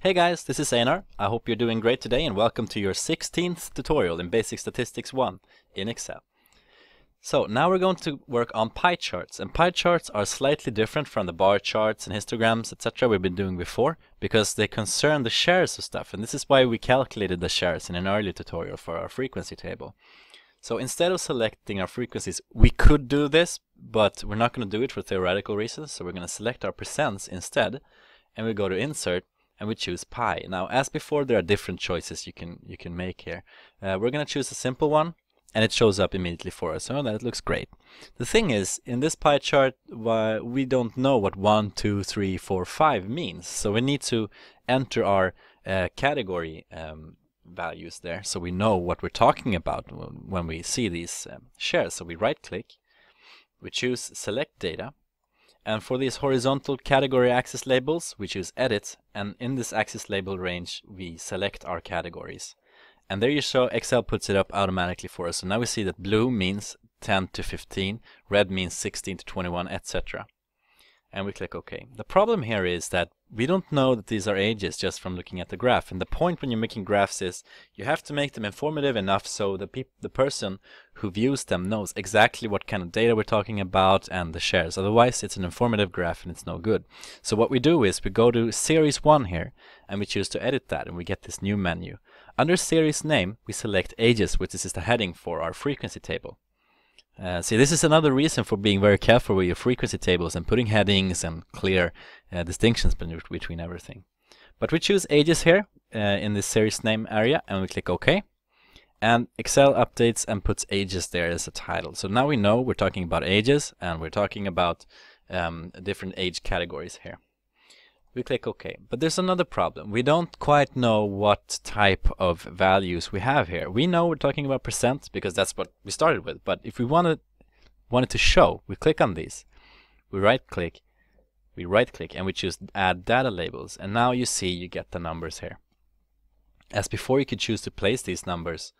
Hey guys, this is Einar. I hope you're doing great today and welcome to your 16th tutorial in Basic Statistics 1 in Excel. So now we're going to work on pie charts, and pie charts are slightly different from the bar charts and histograms, etc. we've been doing before because they concern the shares of stuff, and this is why we calculated the shares in an earlier tutorial for our frequency table. So instead of selecting our frequencies, we could do this, but we're not going to do it for theoretical reasons, so we're going to select our percents instead, and we go to Insert, and we choose pi. Now, as before, there are different choices you can make here. We're going to choose a simple one, and it shows up immediately for us. So that looks great. The thing is, in this pie chart, we don't know what 1, 2, 3, 4, 5 means. So we need to enter our category values there, so we know what we're talking about when we see these shares. So we right-click, we choose Select Data. And for these horizontal category axis labels, we choose Edit, and in this axis label range, we select our categories. And there you show Excel puts it up automatically for us. So now we see that blue means 10 to 15, red means 16 to 21, etc. And we click OK. The problem here is that we don't know that these are ages just from looking at the graph. And the point when you're making graphs is you have to make them informative enough so the person who views them knows exactly what kind of data we're talking about and the shares. Otherwise, it's an informative graph and it's no good. So what we do is we go to Series 1 here and we choose to edit that, and we get this new menu. Under Series Name, we select Ages, which is the heading for our frequency table. See, this is another reason for being very careful with your frequency tables and putting headings and clear distinctions between everything. But we choose Ages here in the series name area, and we click OK. And Excel updates and puts ages there as a title. So now we know we're talking about ages, and we're talking about different age categories here. We click OK. But there's another problem. We don't quite know what type of values we have here. We know we're talking about percent because that's what we started with. But if we want it to show, we click on these. We right-click, and we choose Add Data Labels. And now you see you get the numbers here. As before, you could choose to place these numbers.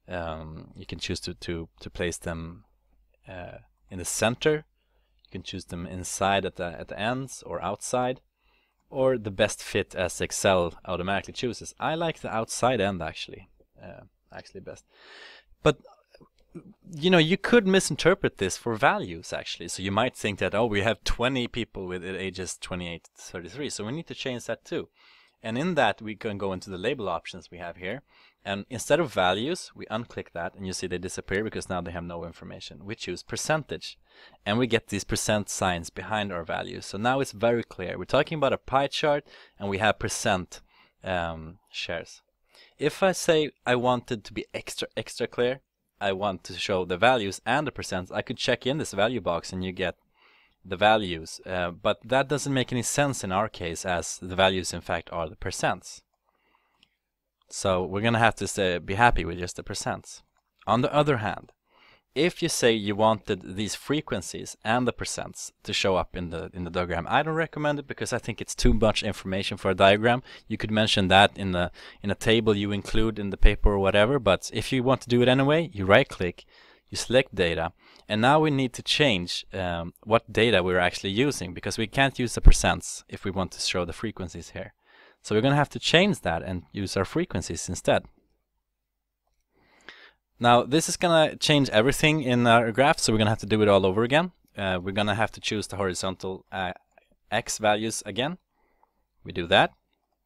You can choose to place them in the center. You can choose them inside at the ends or outside, or the best fit as Excel automatically chooses. I like the outside end actually best. But you know, you could misinterpret this for values actually. So you might think that, oh, we have 20 people with ages 28 to 33, so we need to change that too. And in that, we can go into the label options we have here. And instead of values, we unclick that, and you see they disappear because now they have no information. We choose percentage, and we get these percent signs behind our values. So now it's very clear. We're talking about a pie chart, and we have percent shares. If I say I wanted to be extra clear, I want to show the values and the percents, I could check in this value box, and you get the values, but that doesn't make any sense in our case, as the values in fact are the percents. So we're gonna have to be happy with just the percents. On the other hand, if you say you wanted these frequencies and the percents to show up in the diagram, I don't recommend it because I think it's too much information for a diagram. You could mention that in a table you include in the paper or whatever, but if you want to do it anyway, you right-click, you select data, and now we need to change what data we're actually using, because we can't use the percents if we want to show the frequencies here. So we're going to have to change that and use our frequencies instead. Now this is going to change everything in our graph, so we're going to have to do it all over again. We're going to have to choose the horizontal X values again. We do that.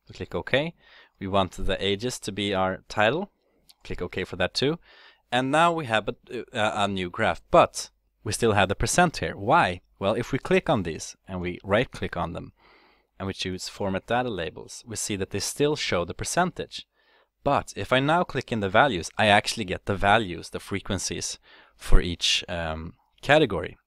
We click OK. We want the ages to be our title. Click OK for that too. And now we have a new graph, but we still have the percent here. Why? Well, if we click on these and we right-click on them and we choose Format Data Labels, we see that they still show the percentage. But if I now click in the values, I actually get the values, the frequencies for each category.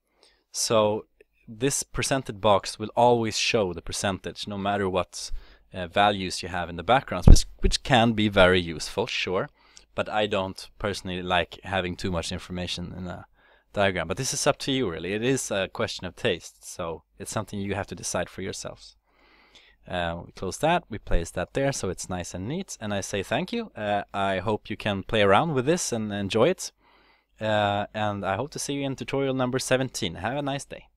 So this percentage box will always show the percentage no matter what values you have in the background, which can be very useful, sure. But I don't personally like having too much information in a diagram. But this is up to you, really. It is a question of taste, so it's something you have to decide for yourselves. We close that, we place that there, so it's nice and neat. And I say thank you. I hope you can play around with this and enjoy it. And I hope to see you in tutorial number 17. Have a nice day.